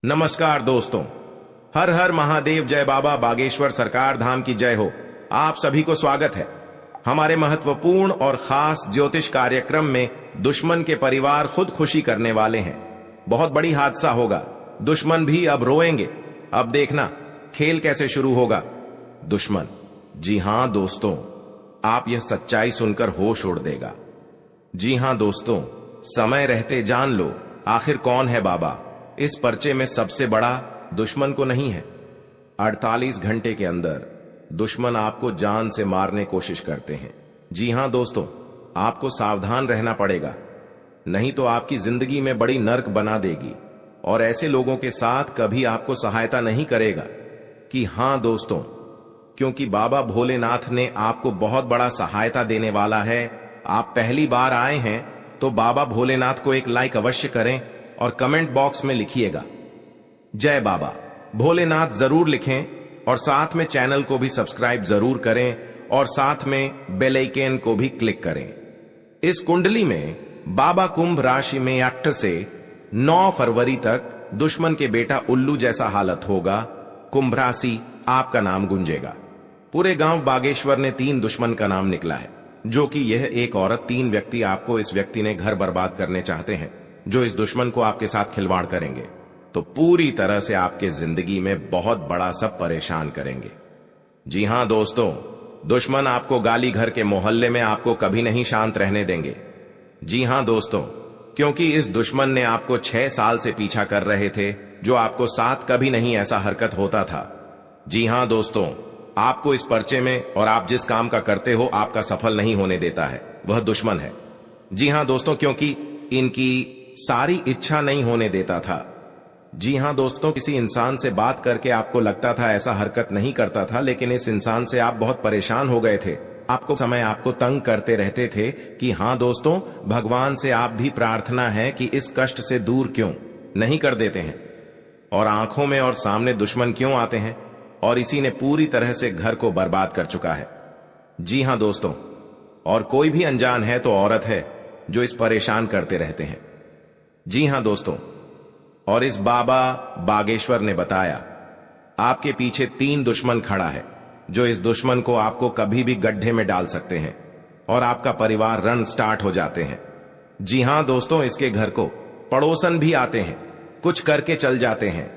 नमस्कार दोस्तों, हर हर महादेव, जय बाबा बागेश्वर सरकार धाम की जय हो। आप सभी को स्वागत है हमारे महत्वपूर्ण और खास ज्योतिष कार्यक्रम में। दुश्मन के परिवार खुदकुशी करने वाले हैं। बहुत बड़ी हादसा होगा। दुश्मन भी अब रोएंगे। अब देखना खेल कैसे शुरू होगा। दुश्मन, जी हां दोस्तों, आप यह सच्चाई सुनकर होश उड़ देगा। जी हां दोस्तों, समय रहते जान लो आखिर कौन है बाबा। इस पर्चे में सबसे बड़ा दुश्मन को नहीं है। 48 घंटे के अंदर दुश्मन आपको जान से मारने कोशिश करते हैं। जी हां दोस्तों, आपको सावधान रहना पड़ेगा, नहीं तो आपकी जिंदगी में बड़ी नर्क बना देगी और ऐसे लोगों के साथ कभी आपको सहायता नहीं करेगा। कि हां दोस्तों, क्योंकि बाबा भोलेनाथ ने आपको बहुत बड़ा सहायता देने वाला है। आप पहली बार आए हैं तो बाबा भोलेनाथ को एक लाइक अवश्य करें और कमेंट बॉक्स में लिखिएगा जय बाबा भोलेनाथ जरूर लिखें और साथ में चैनल को भी सब्सक्राइब जरूर करें और साथ में बेल आइकन को भी क्लिक करें। इस कुंडली में बाबा कुंभ राशि में 8 से 9 फरवरी तक दुश्मन के बेटा उल्लू जैसा हालत होगा। कुंभ राशि, आपका नाम गूंजेगा। पूरे गांव बागेश्वर ने 3 दुश्मन का नाम निकला है, जो कि यह एक औरत, 3 व्यक्ति आपको इस व्यक्ति ने घर बर्बाद करने चाहते हैं, जो इस दुश्मन को आपके साथ खिलवाड़ करेंगे तो पूरी तरह से आपके जिंदगी में बहुत बड़ा सब परेशान करेंगे। जी हां दोस्तों, दुश्मन आपको गाली घर के मोहल्ले में आपको कभी नहीं शांत रहने देंगे। जी हां दोस्तों, क्योंकि इस दुश्मन ने आपको 6 साल से पीछा कर रहे थे, जो आपको साथ कभी नहीं ऐसा हरकत होता था। जी हां दोस्तों, आपको इस पर्चे में और आप जिस काम का करते हो आपका सफल नहीं होने देता है, वह दुश्मन है। जी हां दोस्तों, क्योंकि इनकी सारी इच्छा नहीं होने देता था। जी हां दोस्तों, किसी इंसान से बात करके आपको लगता था ऐसा हरकत नहीं करता था, लेकिन इस इंसान से आप बहुत परेशान हो गए थे। आपको समय आपको तंग करते रहते थे। कि हां दोस्तों, भगवान से आप भी प्रार्थना है कि इस कष्ट से दूर क्यों नहीं कर देते हैं, और आंखों में और सामने दुश्मन क्यों आते हैं, और इसी ने पूरी तरह से घर को बर्बाद कर चुका है। जी हां दोस्तों, और कोई भी अनजान है तो औरत है जो इस परेशान करते रहते हैं। जी हां दोस्तों, और इस बाबा बागेश्वर ने बताया आपके पीछे 3 दुश्मन खड़ा है, जो इस दुश्मन को आपको कभी भी गड्ढे में डाल सकते हैं और आपका परिवार रन स्टार्ट हो जाते हैं। जी हां दोस्तों, इसके घर को पड़ोसन भी आते हैं, कुछ करके चल जाते हैं।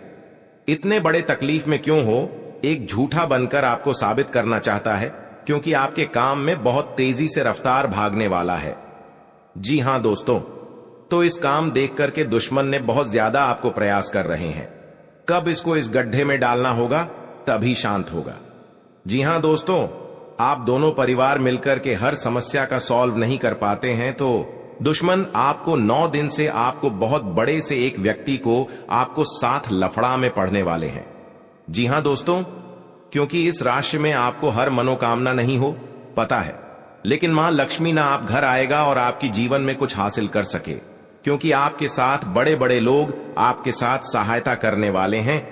इतने बड़े तकलीफ में क्यों हो, एक झूठा बनकर आपको साबित करना चाहता है, क्योंकि आपके काम में बहुत तेजी से रफ्तार भागने वाला है। जी हां दोस्तों, तो इस काम देख करके दुश्मन ने बहुत ज्यादा आपको प्रयास कर रहे हैं। कब इसको इस गड्ढे में डालना होगा तभी शांत होगा। जी हां दोस्तों, आप दोनों परिवार मिलकर के हर समस्या का सॉल्व नहीं कर पाते हैं, तो दुश्मन आपको 9 दिन से आपको बहुत बड़े से एक व्यक्ति को आपको साथ लफड़ा में पड़ने वाले हैं। जी हां दोस्तों, क्योंकि इस राशि में आपको हर मनोकामना नहीं हो पता है, लेकिन मां लक्ष्मी ना आप घर आएगा और आपकी जीवन में कुछ हासिल कर सके, क्योंकि आपके साथ बड़े बड़े लोग आपके साथ सहायता करने वाले हैं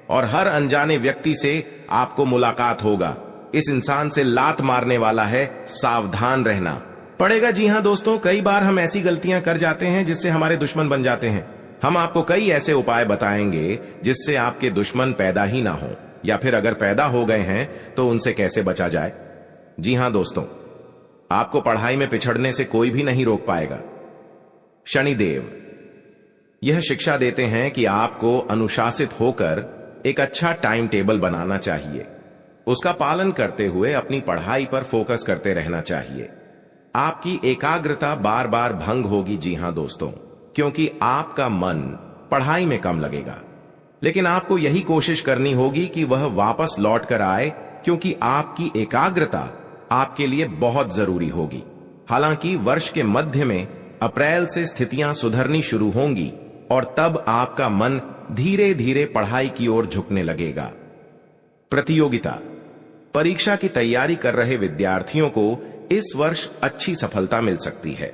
और हर अनजाने व्यक्ति से आपको मुलाकात होगा। इस इंसान से लात मारने वाला है, सावधान रहना पड़ेगा। जी हां दोस्तों, कई बार हम ऐसी गलतियां कर जाते हैं जिससे हमारे दुश्मन बन जाते हैं। हम आपको कई ऐसे उपाय बताएंगे जिससे आपके दुश्मन पैदा ही ना हो, या फिर अगर पैदा हो गए हैं तो उनसे कैसे बचा जाए। जी हां दोस्तों, आपको पढ़ाई में पिछड़ने से कोई भी नहीं रोक पाएगा। शनिदेव यह शिक्षा देते हैं कि आपको अनुशासित होकर एक अच्छा टाइम टेबल बनाना चाहिए, उसका पालन करते हुए अपनी पढ़ाई पर फोकस करते रहना चाहिए। आपकी एकाग्रता बार बार भंग होगी। जी हां दोस्तों, क्योंकि आपका मन पढ़ाई में कम लगेगा, लेकिन आपको यही कोशिश करनी होगी कि वह वापस लौट कर आए, क्योंकि आपकी एकाग्रता आपके लिए बहुत जरूरी होगी। हालांकि वर्ष के मध्य में अप्रैल से स्थितियां सुधरनी शुरू होंगी और तब आपका मन धीरे धीरे पढ़ाई की ओर झुकने लगेगा। प्रतियोगिता परीक्षा की तैयारी कर रहे विद्यार्थियों को इस वर्ष अच्छी सफलता मिल सकती है।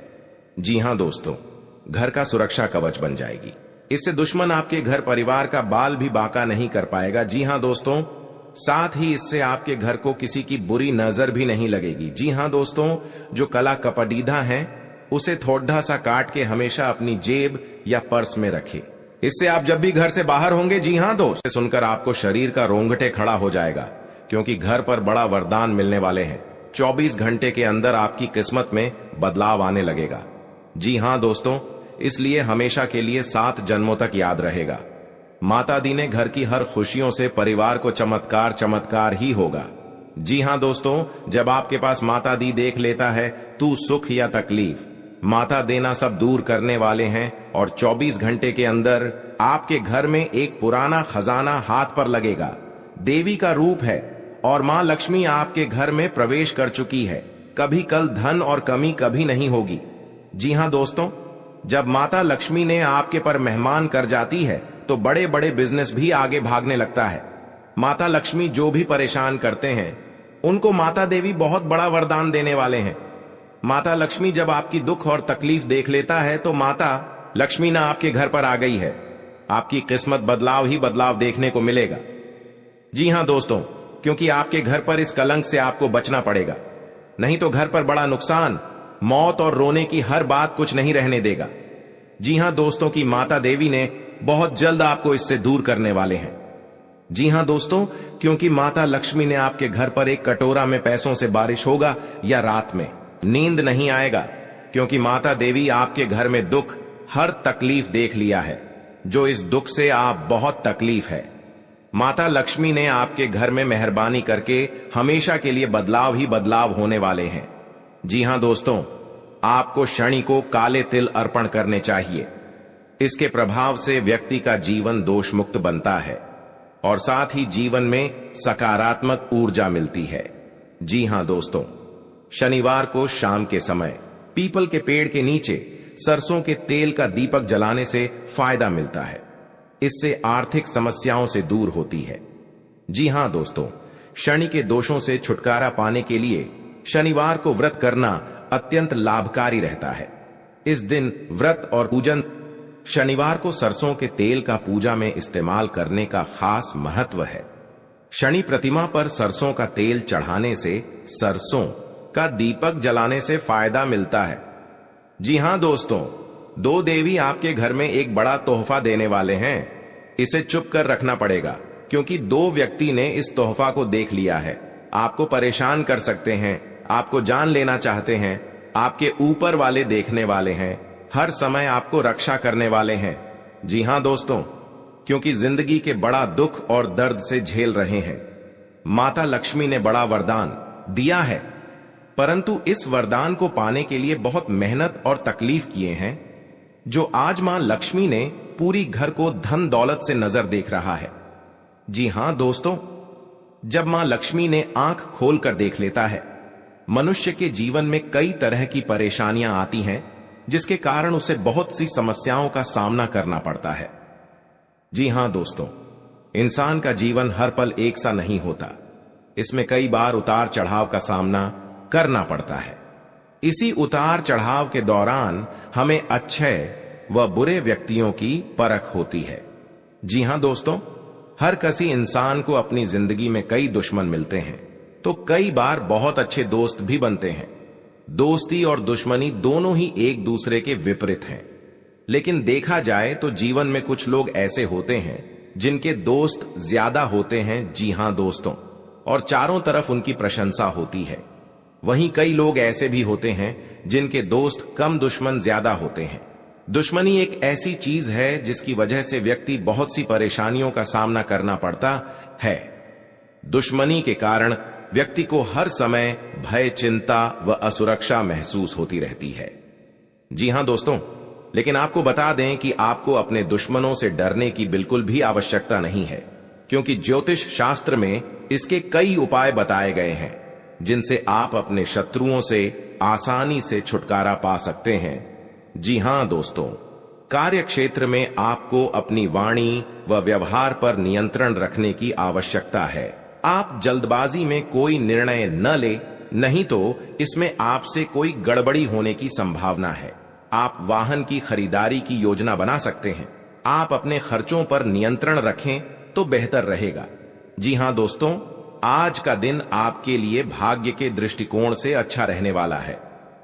जी हां दोस्तों, घर का सुरक्षा कवच बन जाएगी। इससे दुश्मन आपके घर परिवार का बाल भी बांका नहीं कर पाएगा। जी हां दोस्तों, साथ ही इससे आपके घर को किसी की बुरी नजर भी नहीं लगेगी। जी हां दोस्तों, जो कला कपटीधा है उसे थोड़ा सा काट के हमेशा अपनी जेब या पर्स में रखे। इससे आप जब भी घर से बाहर होंगे, जी हां दोस्त, सुनकर आपको शरीर का रोंगटे खड़ा हो जाएगा, क्योंकि घर पर बड़ा वरदान मिलने वाले हैं। 24 घंटे के अंदर आपकी किस्मत में बदलाव आने लगेगा। जी हां दोस्तों, इसलिए हमेशा के लिए 7 जन्मों तक याद रहेगा। माता दी ने घर की हर खुशियों से परिवार को चमत्कार चमत्कार ही होगा। जी हां दोस्तों, जब आपके पास माता दी देख लेता है, तू सुख या तकलीफ, माता देना सब दूर करने वाले हैं और 24 घंटे के अंदर आपके घर में एक पुराना खजाना हाथ पर लगेगा। देवी का रूप है और मां लक्ष्मी आपके घर में प्रवेश कर चुकी है। कभी कल धन और कमी कभी नहीं होगी। जी हां दोस्तों, जब माता लक्ष्मी ने आपके पर मेहमान कर जाती है तो बड़े बड़े बिजनेस भी आगे भागने लगता है। माता लक्ष्मी जो भी परेशान करते हैं उनको माता देवी बहुत बड़ा वरदान देने वाले हैं। माता लक्ष्मी जब आपकी दुख और तकलीफ देख लेता है तो माता लक्ष्मी ना आपके घर पर आ गई है। आपकी किस्मत बदलाव ही बदलाव देखने को मिलेगा। जी हां दोस्तों, क्योंकि आपके घर पर इस कलंक से आपको बचना पड़ेगा, नहीं तो घर पर बड़ा नुकसान, मौत और रोने की हर बात कुछ नहीं रहने देगा। जी हां दोस्तों, की माता देवी ने बहुत जल्द आपको इससे दूर करने वाले हैं। जी हां दोस्तों, क्योंकि माता लक्ष्मी ने आपके घर पर एक कटोरा में पैसों से बारिश होगा या रात में नींद नहीं आएगा, क्योंकि माता देवी आपके घर में दुख, हर तकलीफ देख लिया है। जो इस दुख से आप बहुत तकलीफ है, माता लक्ष्मी ने आपके घर में मेहरबानी करके हमेशा के लिए बदलाव ही बदलाव होने वाले हैं। जी हां दोस्तों, आपको शनि को काले तिल अर्पण करने चाहिए। इसके प्रभाव से व्यक्ति का जीवन दोष मुक्त बनता है और साथ ही जीवन में सकारात्मक ऊर्जा मिलती है। जी हां दोस्तों, शनिवार को शाम के समय पीपल के पेड़ के नीचे सरसों के तेल का दीपक जलाने से फायदा मिलता है। इससे आर्थिक समस्याओं से दूर होती है। जी हां दोस्तों, शनि के दोषों से छुटकारा पाने के लिए शनिवार को व्रत करना अत्यंत लाभकारी रहता है। इस दिन व्रत और पूजन, शनिवार को सरसों के तेल का पूजा में इस्तेमाल करने का खास महत्व है। शनि प्रतिमा पर सरसों का तेल चढ़ाने से, सरसों का दीपक जलाने से फायदा मिलता है। जी हां दोस्तों, 2 देवी आपके घर में एक बड़ा तोहफा देने वाले हैं। इसे चुप कर रखना पड़ेगा, क्योंकि 2 व्यक्ति ने इस तोहफा को देख लिया है। आपको परेशान कर सकते हैं, आपको जान लेना चाहते हैं, आपके ऊपर वाले देखने वाले हैं, हर समय आपको रक्षा करने वाले हैं। जी हां दोस्तों, क्योंकि जिंदगी के बड़ा दुख और दर्द से झेल रहे हैं। माता लक्ष्मी ने बड़ा वरदान दिया है, परंतु इस वरदान को पाने के लिए बहुत मेहनत और तकलीफ किए हैं, जो आज मां लक्ष्मी ने पूरी घर को धन दौलत से नजर देख रहा है। जी हां दोस्तों, जब मां लक्ष्मी ने आंख खोलकर देख लेता है, मनुष्य के जीवन में कई तरह की परेशानियां आती हैं, जिसके कारण उसे बहुत सी समस्याओं का सामना करना पड़ता है। जी हां दोस्तों, इंसान का जीवन हर पल एक सा नहीं होता। इसमें कई बार उतार चढ़ाव का सामना करना पड़ता है। इसी उतार चढ़ाव के दौरान हमें अच्छे व बुरे व्यक्तियों की परख होती है। जी हां दोस्तों, हर किसी इंसान को अपनी जिंदगी में कई दुश्मन मिलते हैं, तो कई बार बहुत अच्छे दोस्त भी बनते हैं। दोस्ती और दुश्मनी दोनों ही एक दूसरे के विपरीत हैं। लेकिन देखा जाए तो जीवन में कुछ लोग ऐसे होते हैं जिनके दोस्त ज्यादा होते हैं। जी हां दोस्तों, और चारों तरफ उनकी प्रशंसा होती है। वहीं कई लोग ऐसे भी होते हैं जिनके दोस्त कम, दुश्मन ज्यादा होते हैं। दुश्मनी एक ऐसी चीज है जिसकी वजह से व्यक्ति बहुत सी परेशानियों का सामना करना पड़ता है। दुश्मनी के कारण व्यक्ति को हर समय भय, चिंता व असुरक्षा महसूस होती रहती है। जी हां दोस्तों, लेकिन आपको बता दें कि आपको अपने दुश्मनों से डरने की बिल्कुल भी आवश्यकता नहीं है, क्योंकि ज्योतिष शास्त्र में इसके कई उपाय बताए गए हैं, जिनसे आप अपने शत्रुओं से आसानी से छुटकारा पा सकते हैं। जी हां दोस्तों, कार्य क्षेत्र में आपको अपनी वाणी व व्यवहार पर नियंत्रण रखने की आवश्यकता है। आप जल्दबाजी में कोई निर्णय न ले, नहीं तो इसमें आपसे कोई गड़बड़ी होने की संभावना है। आप वाहन की खरीदारी की योजना बना सकते हैं। आप अपने खर्चों पर नियंत्रण रखें तो बेहतर रहेगा। जी हां दोस्तों, आज का दिन आपके लिए भाग्य के दृष्टिकोण से अच्छा रहने वाला है।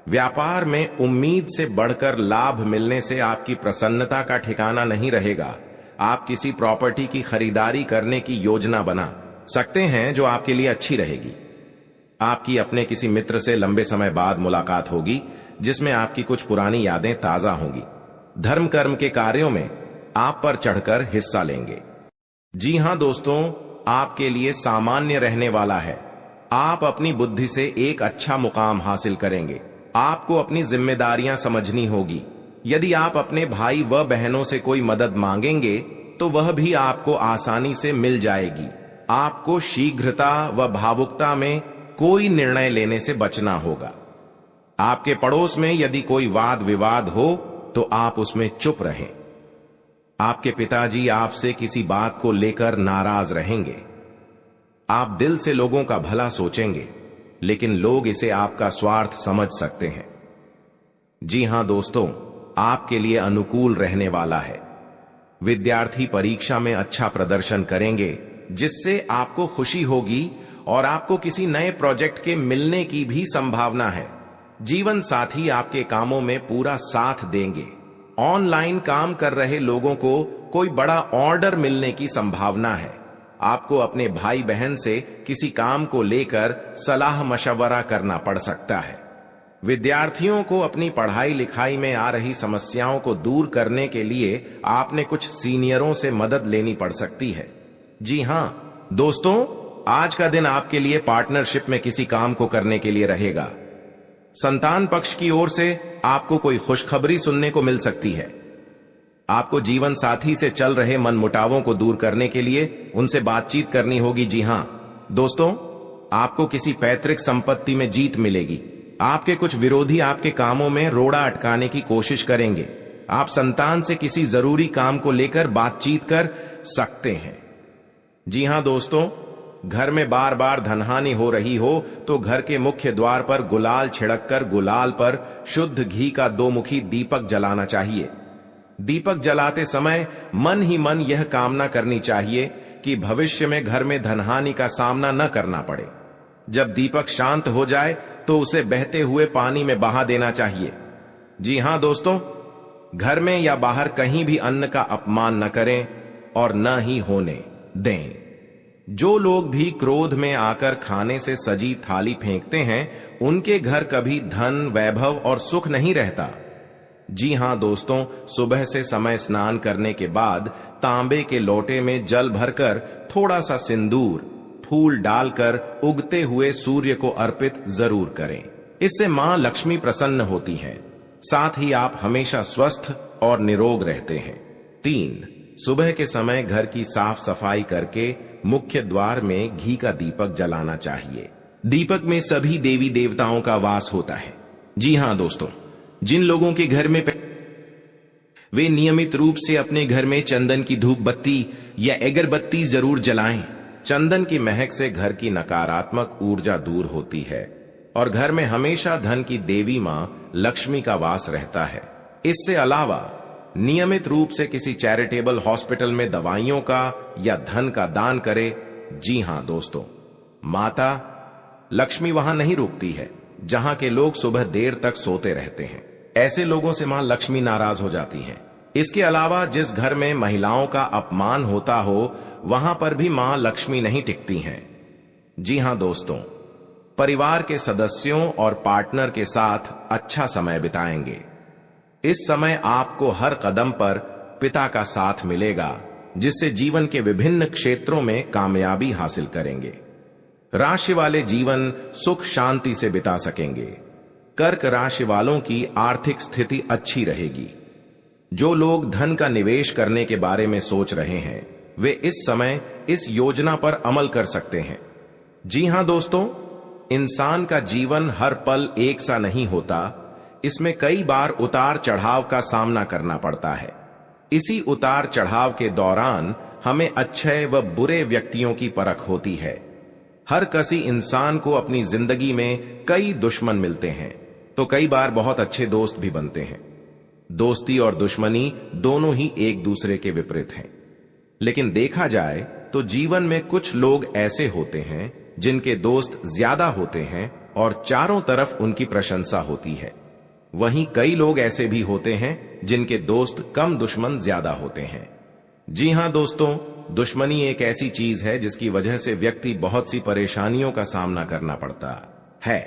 व्यापार में उम्मीद से बढ़कर लाभ मिलने से आपकी प्रसन्नता का ठिकाना नहीं रहेगा। आप किसी प्रॉपर्टी की खरीदारी करने की योजना बना सकते हैं जो आपके लिए अच्छी रहेगी। आपकी अपने किसी मित्र से लंबे समय बाद मुलाकात होगी जिसमें आपकी कुछ पुरानी यादें ताजा होंगी। धर्म कर्म के कार्यों में आप पर चढ़कर हिस्सा लेंगे। जी हां दोस्तों, आपके लिए सामान्य रहने वाला है। आप अपनी बुद्धि से एक अच्छा मुकाम हासिल करेंगे। आपको अपनी जिम्मेदारियां समझनी होगी। यदि आप अपने भाई व बहनों से कोई मदद मांगेंगे तो वह भी आपको आसानी से मिल जाएगी। आपको शीघ्रता व भावुकता में कोई निर्णय लेने से बचना होगा। आपके पड़ोस में यदि कोई वाद विवाद हो तो आप उसमें चुप रहें। आपके पिताजी आपसे किसी बात को लेकर नाराज रहेंगे। आप दिल से लोगों का भला सोचेंगे, लेकिन लोग इसे आपका स्वार्थ समझ सकते हैं। जी हां दोस्तों, आपके लिए अनुकूल रहने वाला है। विद्यार्थी परीक्षा में अच्छा प्रदर्शन करेंगे जिससे आपको खुशी होगी और आपको किसी नए प्रोजेक्ट के मिलने की भी संभावना है। जीवन साथी आपके कामों में पूरा साथ देंगे। ऑनलाइन काम कर रहे लोगों को कोई बड़ा ऑर्डर मिलने की संभावना है। आपको अपने भाई बहन से किसी काम को लेकर सलाह मशवरा करना पड़ सकता है। विद्यार्थियों को अपनी पढ़ाई लिखाई में आ रही समस्याओं को दूर करने के लिए आपने कुछ सीनियरों से मदद लेनी पड़ सकती है। जी हां दोस्तों, आज का दिन आपके लिए पार्टनरशिप में किसी काम को करने के लिए रहेगा। संतान पक्ष की ओर से आपको कोई खुशखबरी सुनने को मिल सकती है। आपको जीवन साथी से चल रहे मनमुटावों को दूर करने के लिए उनसे बातचीत करनी होगी। जी हां दोस्तों, आपको किसी पैतृक संपत्ति में जीत मिलेगी। आपके कुछ विरोधी आपके कामों में रोड़ा अटकाने की कोशिश करेंगे। आप संतान से किसी जरूरी काम को लेकर बातचीत कर सकते हैं। जी हां दोस्तों, घर में बार बार धनहानि हो रही हो तो घर के मुख्य द्वार पर गुलाल छिड़ककर गुलाल पर शुद्ध घी का 2 मुखी दीपक जलाना चाहिए। दीपक जलाते समय मन ही मन यह कामना करनी चाहिए कि भविष्य में घर में धनहानि का सामना न करना पड़े। जब दीपक शांत हो जाए तो उसे बहते हुए पानी में बहा देना चाहिए। जी हां दोस्तों, घर में या बाहर कहीं भी अन्न का अपमान न करें और न ही होने दें। जो लोग भी क्रोध में आकर खाने से सजी थाली फेंकते हैं, उनके घर कभी धन, वैभव और सुख नहीं रहता। जी हां दोस्तों, सुबह से समय स्नान करने के बाद तांबे के लोटे में जल भरकर थोड़ा सा सिंदूर, फूल डालकर उगते हुए सूर्य को अर्पित जरूर करें। इससे मां लक्ष्मी प्रसन्न होती हैं। साथ ही आप हमेशा स्वस्थ और निरोग रहते हैं। 3, सुबह के समय घर की साफ सफाई करके मुख्य द्वार में घी का दीपक जलाना चाहिए। दीपक में सभी देवी देवताओं का वास होता है। जी हां दोस्तों, जिन लोगों के घर में वे नियमित रूप से अपने घर में चंदन की धूप बत्ती या अगरबत्ती जरूर जलाएं। चंदन की महक से घर की नकारात्मक ऊर्जा दूर होती है और घर में हमेशा धन की देवी मां लक्ष्मी का वास रहता है। इससे अलावा नियमित रूप से किसी चैरिटेबल हॉस्पिटल में दवाइयों का या धन का दान करे। जी हां दोस्तों, माता लक्ष्मी वहां नहीं रुकती है जहां के लोग सुबह देर तक सोते रहते हैं। ऐसे लोगों से मां लक्ष्मी नाराज हो जाती हैं। इसके अलावा जिस घर में महिलाओं का अपमान होता हो, वहां पर भी मां लक्ष्मी नहीं टिकती हैं। जी हां दोस्तों, परिवार के सदस्यों और पार्टनर के साथ अच्छा समय बिताएंगे। इस समय आपको हर कदम पर पिता का साथ मिलेगा, जिससे जीवन के विभिन्न क्षेत्रों में कामयाबी हासिल करेंगे। राशि वाले जीवन सुख शांति से बिता सकेंगे। कर्क राशि वालों की आर्थिक स्थिति अच्छी रहेगी। जो लोग धन का निवेश करने के बारे में सोच रहे हैं, वे इस समय इस योजना पर अमल कर सकते हैं। जी हां दोस्तों, इंसान का जीवन हर पल एक सा नहीं होता। इसमें कई बार उतार चढ़ाव का सामना करना पड़ता है। इसी उतार चढ़ाव के दौरान हमें अच्छे व बुरे व्यक्तियों की परख होती है। हर किसी इंसान को अपनी जिंदगी में कई दुश्मन मिलते हैं, तो कई बार बहुत अच्छे दोस्त भी बनते हैं। दोस्ती और दुश्मनी दोनों ही एक दूसरे के विपरीत हैं। लेकिन देखा जाए तो जीवन में कुछ लोग ऐसे होते हैं जिनके दोस्त ज्यादा होते हैं और चारों तरफ उनकी प्रशंसा होती है। वहीं कई लोग ऐसे भी होते हैं जिनके दोस्त कम, दुश्मन ज्यादा होते हैं। जी हां दोस्तों, दुश्मनी एक ऐसी चीज है जिसकी वजह से व्यक्ति बहुत सी परेशानियों का सामना करना पड़ता है।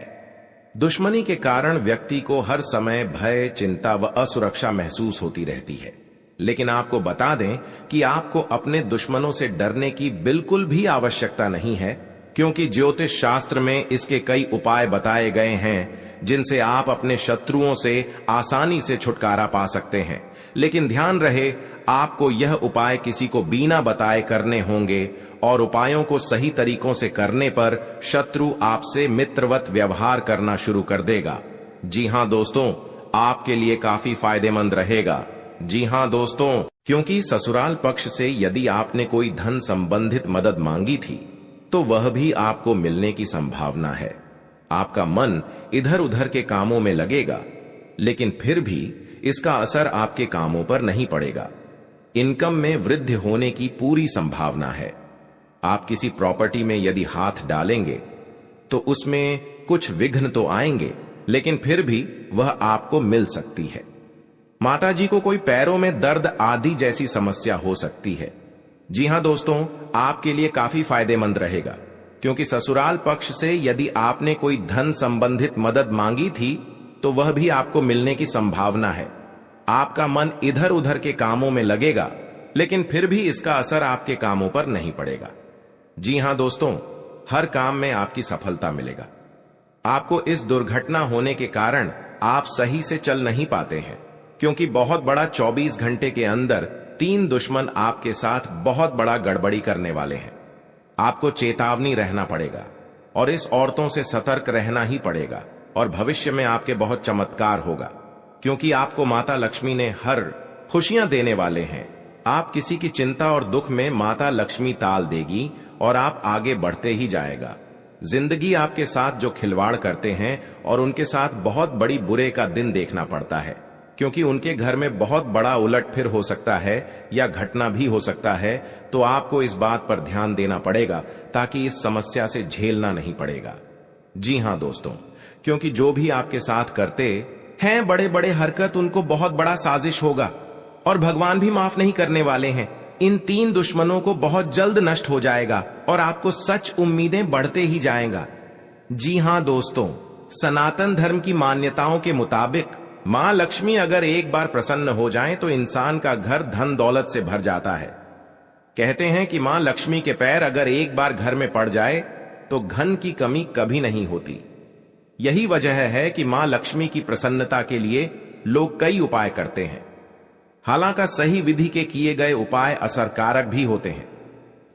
दुश्मनी के कारण व्यक्ति को हर समय भय, चिंता व असुरक्षा महसूस होती रहती है। लेकिन आपको बता दें कि आपको अपने दुश्मनों से डरने की बिल्कुल भी आवश्यकता नहीं है, क्योंकि ज्योतिष शास्त्र में इसके कई उपाय बताए गए हैं जिनसे आप अपने शत्रुओं से आसानी से छुटकारा पा सकते हैं। लेकिन ध्यान रहे, आपको यह उपाय किसी को बिना बताए करने होंगे और उपायों को सही तरीकों से करने पर शत्रु आपसे मित्रवत व्यवहार करना शुरू कर देगा। जी हां दोस्तों, आपके लिए काफी फायदेमंद रहेगा। जी हां दोस्तों, क्योंकि ससुराल पक्ष से यदि आपने कोई धन संबंधित मदद मांगी थी तो वह भी आपको मिलने की संभावना है। आपका मन इधर उधर के कामों में लगेगा, लेकिन फिर भी इसका असर आपके कामों पर नहीं पड़ेगा। इनकम में वृद्धि होने की पूरी संभावना है। आप किसी प्रॉपर्टी में यदि हाथ डालेंगे तो उसमें कुछ विघ्न तो आएंगे, लेकिन फिर भी वह आपको मिल सकती है। माताजी को कोई पैरों में दर्द आदि जैसी समस्या हो सकती है। जी हां दोस्तों, आपके लिए काफी फायदेमंद रहेगा, क्योंकि ससुराल पक्ष से यदि आपने कोई धन संबंधित मदद मांगी थी तो वह भी आपको मिलने की संभावना है। आपका मन इधर उधर के कामों में लगेगा, लेकिन फिर भी इसका असर आपके कामों पर नहीं पड़ेगा। जी हां दोस्तों, हर काम में आपकी सफलता मिलेगा। आपको इस दुर्घटना होने के कारण आप सही से चल नहीं पाते हैं, क्योंकि बहुत बड़ा 24 घंटे के अंदर 3 दुश्मन आपके साथ बहुत बड़ा गड़बड़ी करने वाले हैं। आपको चेतावनी रहना पड़ेगा और इस औरतों से सतर्क रहना ही पड़ेगा, और भविष्य में आपके बहुत चमत्कार होगा, क्योंकि आपको माता लक्ष्मी ने हर खुशियां देने वाले हैं। आप किसी की चिंता और दुख में माता लक्ष्मी ताल देगी और आप आगे बढ़ते ही जाएगा। जिंदगी आपके साथ जो खिलवाड़ करते हैं और उनके साथ बहुत बड़ी बुरे का दिन देखना पड़ता है, क्योंकि उनके घर में बहुत बड़ा उलटफेर हो सकता है या घटना भी हो सकता है। तो आपको इस बात पर ध्यान देना पड़ेगा ताकि इस समस्या से झेलना नहीं पड़ेगा। जी हां दोस्तों, क्योंकि जो भी आपके साथ करते हैं बड़े बड़े हरकत, उनको बहुत बड़ा साजिश होगा और भगवान भी माफ नहीं करने वाले हैं। इन 3 दुश्मनों को बहुत जल्द नष्ट हो जाएगा और आपको सच उम्मीदें बढ़ते ही जाएगा। जी हां दोस्तों, सनातन धर्म की मान्यताओं के मुताबिक मां लक्ष्मी अगर एक बार प्रसन्न हो जाएं तो इंसान का घर धन दौलत से भर जाता है। कहते हैं कि मां लक्ष्मी के पैर अगर एक बार घर में पड़ जाए तो धन की कमी कभी नहीं होती। यही वजह है कि मां लक्ष्मी की प्रसन्नता के लिए लोग कई उपाय करते हैं। हालांकि सही विधि के किए गए उपाय असरकारक भी होते हैं।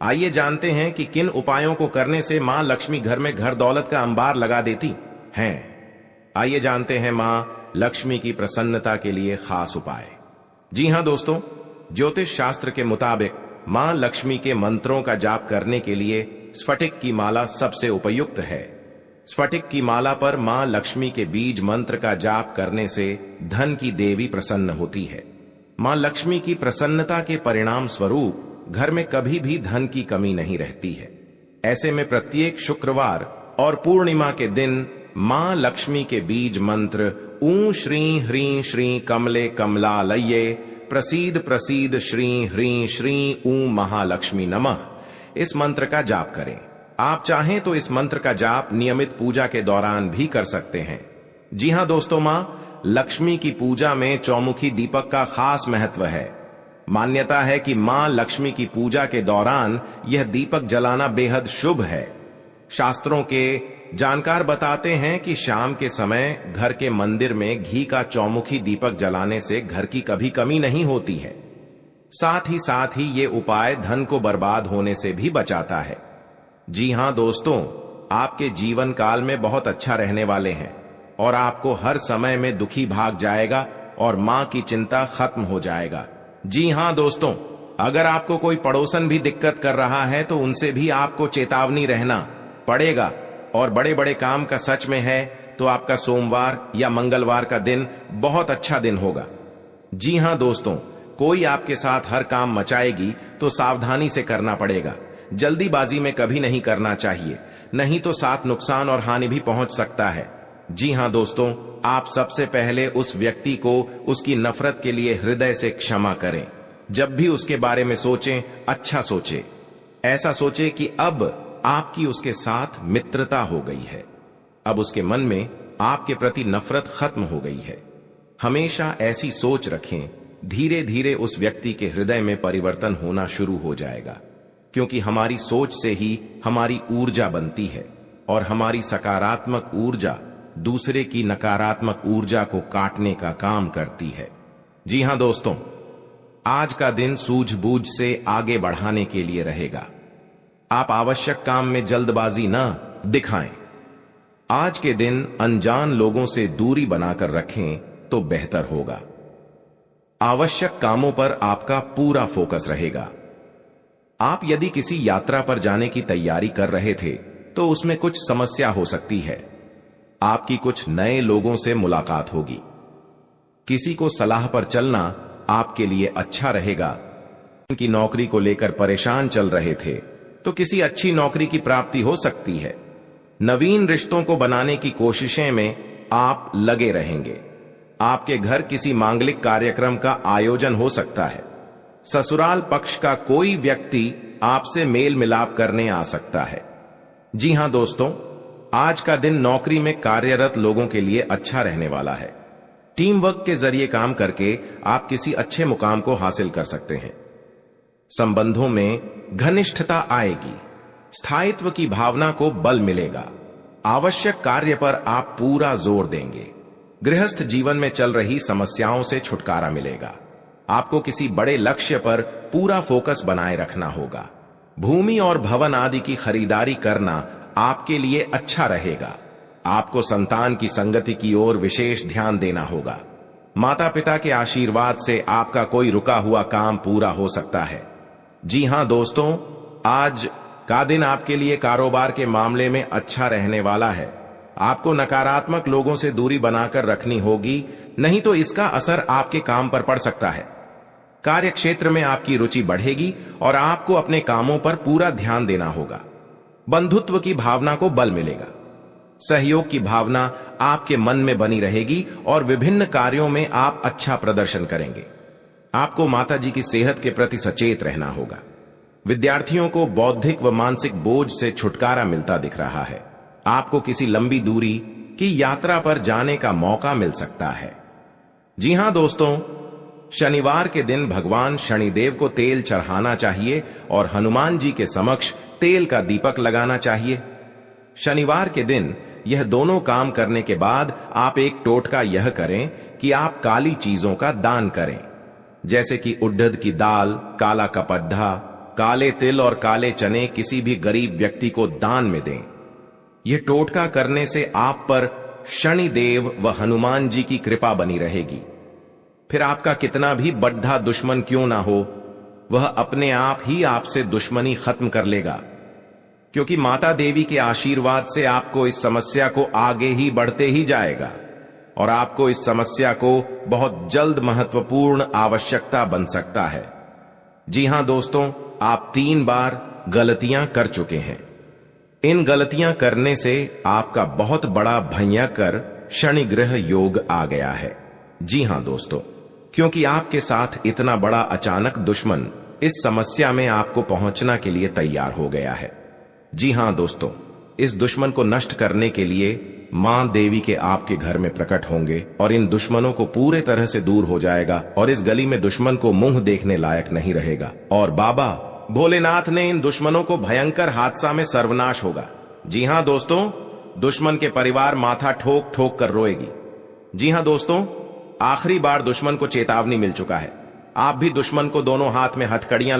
आइए जानते हैं कि किन उपायों को करने से मां लक्ष्मी घर में घर दौलत का अंबार लगा देती हैं। आइए जानते हैं मां लक्ष्मी की प्रसन्नता के लिए खास उपाय। जी हां दोस्तों, ज्योतिष शास्त्र के मुताबिक मां लक्ष्मी के मंत्रों का जाप करने के लिए स्फटिक की माला सबसे उपयुक्त है। स्फटिक की माला पर मां लक्ष्मी के बीज मंत्र का जाप करने से धन की देवी प्रसन्न होती है। मां लक्ष्मी की प्रसन्नता के परिणाम स्वरूप घर में कभी भी धन की कमी नहीं रहती है। ऐसे में प्रत्येक शुक्रवार और पूर्णिमा के दिन मां लक्ष्मी के बीज मंत्र ऊ श्री ह्रीं श्री कमले कमलालये प्रसीद प्रसीद श्री ह्रीं श्री ऊ महालक्ष्मी नमः, इस मंत्र का जाप करें। आप चाहें तो इस मंत्र का जाप नियमित पूजा के दौरान भी कर सकते हैं। जी हां दोस्तों, मां लक्ष्मी की पूजा में चौमुखी दीपक का खास महत्व है। मान्यता है कि मां लक्ष्मी की पूजा के दौरान यह दीपक जलाना बेहद शुभ है। शास्त्रों के जानकार बताते हैं कि शाम के समय घर के मंदिर में घी का चौमुखी दीपक जलाने से घर की कभी कमी नहीं होती है। साथ ही ये उपाय धन को बर्बाद होने से भी बचाता है। जी हां दोस्तों, आपके जीवन काल में बहुत अच्छा रहने वाले हैं और आपको हर समय में दुखी भाग जाएगा और मां की चिंता खत्म हो जाएगा। जी हां दोस्तों, अगर आपको कोई पड़ोसन भी दिक्कत कर रहा है तो उनसे भी आपको चेतावनी रहना पड़ेगा। और बड़े बड़े काम का सच में है तो आपका सोमवार या मंगलवार का दिन बहुत अच्छा दिन होगा। जी हां दोस्तों, कोई आपके साथ हर काम मचाएगी तो सावधानी से करना पड़ेगा। जल्दीबाजी में कभी नहीं करना चाहिए, नहीं तो साथ नुकसान और हानि भी पहुंच सकता है। जी हां दोस्तों, आप सबसे पहले उस व्यक्ति को उसकी नफरत के लिए हृदय से क्षमा करें। जब भी उसके बारे में सोचें, अच्छा सोचें। ऐसा सोचें कि अब आपकी उसके साथ मित्रता हो गई है, अब उसके मन में आपके प्रति नफरत खत्म हो गई है। हमेशा ऐसी सोच रखें, धीरे धीरे उस व्यक्ति के हृदय में परिवर्तन होना शुरू हो जाएगा, क्योंकि हमारी सोच से ही हमारी ऊर्जा बनती है और हमारी सकारात्मक ऊर्जा दूसरे की नकारात्मक ऊर्जा को काटने का काम करती है। जी हां दोस्तों, आज का दिन सूझबूझ से आगे बढ़ाने के लिए रहेगा। आप आवश्यक काम में जल्दबाजी ना दिखाएं। आज के दिन अनजान लोगों से दूरी बनाकर रखें तो बेहतर होगा। आवश्यक कामों पर आपका पूरा फोकस रहेगा। आप यदि किसी यात्रा पर जाने की तैयारी कर रहे थे तो उसमें कुछ समस्या हो सकती है। आपकी कुछ नए लोगों से मुलाकात होगी। किसी को सलाह पर चलना आपके लिए अच्छा रहेगा। उनकी नौकरी को लेकर परेशान चल रहे थे तो किसी अच्छी नौकरी की प्राप्ति हो सकती है। नवीन रिश्तों को बनाने की कोशिशें में आप लगे रहेंगे। आपके घर किसी मांगलिक कार्यक्रम का आयोजन हो सकता है। ससुराल पक्ष का कोई व्यक्ति आपसे मेल मिलाप करने आ सकता है। जी हां दोस्तों, आज का दिन नौकरी में कार्यरत लोगों के लिए अच्छा रहने वाला है। टीम वर्क के जरिए काम करके आप किसी अच्छे मुकाम को हासिल कर सकते हैं। संबंधों में घनिष्ठता आएगी। स्थायित्व की भावना को बल मिलेगा। आवश्यक कार्य पर आप पूरा जोर देंगे। गृहस्थ जीवन में चल रही समस्याओं से छुटकारा मिलेगा। आपको किसी बड़े लक्ष्य पर पूरा फोकस बनाए रखना होगा। भूमि और भवन आदि की खरीदारी करना आपके लिए अच्छा रहेगा। आपको संतान की संगति की ओर विशेष ध्यान देना होगा। माता पिता के आशीर्वाद से आपका कोई रुका हुआ काम पूरा हो सकता है। जी हां दोस्तों, आज का दिन आपके लिए कारोबार के मामले में अच्छा रहने वाला है। आपको नकारात्मक लोगों से दूरी बनाकर रखनी होगी, नहीं तो इसका असर आपके काम पर पड़ सकता है। कार्य क्षेत्र में आपकी रुचि बढ़ेगी और आपको अपने कामों पर पूरा ध्यान देना होगा। बंधुत्व की भावना को बल मिलेगा। सहयोग की भावना आपके मन में बनी रहेगी और विभिन्न कार्यों में आप अच्छा प्रदर्शन करेंगे। आपको माताजी की सेहत के प्रति सचेत रहना होगा। विद्यार्थियों को बौद्धिक व मानसिक बोझ से छुटकारा मिलता दिख रहा है। आपको किसी लंबी दूरी की यात्रा पर जाने का मौका मिल सकता है। जी हां दोस्तों, शनिवार के दिन भगवान शनिदेव को तेल चढ़ाना चाहिए और हनुमान जी के समक्ष तेल का दीपक लगाना चाहिए। शनिवार के दिन यह दोनों काम करने के बाद आप एक टोटका यह करें कि आप काली चीजों का दान करें, जैसे कि उड़द की दाल, काला कपड्ढा, काले तिल और काले चने किसी भी गरीब व्यक्ति को दान में दें। यह टोटका करने से आप पर शनिदेव व हनुमान जी की कृपा बनी रहेगी। फिर आपका कितना भी बड्ढा दुश्मन क्यों ना हो, वह अपने आप ही आपसे दुश्मनी खत्म कर लेगा, क्योंकि माता देवी के आशीर्वाद से आपको इस समस्या को आगे ही बढ़ते ही जाएगा और आपको इस समस्या को बहुत जल्द महत्वपूर्ण आवश्यकता बन सकता है। जी हां दोस्तों, आप 3 बार गलतियां कर चुके हैं। इन गलतियां करने से आपका बहुत बड़ा भयंकर शनि ग्रह योग आ गया है। जी हां दोस्तों, क्योंकि आपके साथ इतना बड़ा अचानक दुश्मन इस समस्या में आपको पहुंचना के लिए तैयार हो गया है। जी हां दोस्तों, इस दुश्मन को नष्ट करने के लिए मां देवी के आपके घर में प्रकट होंगे और इन दुश्मनों को पूरे तरह से दूर हो जाएगा और इस गली में दुश्मन को मुंह देखने लायक नहीं रहेगा और बाबा भोलेनाथ ने इन दुश्मनों को भयंकर हादसा में सर्वनाश होगा। जी हां दोस्तों, दुश्मन के परिवार माथा ठोक ठोक कर रोएगी। जी हां दोस्तों, आखिरी बार दुश्मन को चेतावनी मिल चुका है। आप भी दुश्मन को दोनों हाथ में हथकड़ियां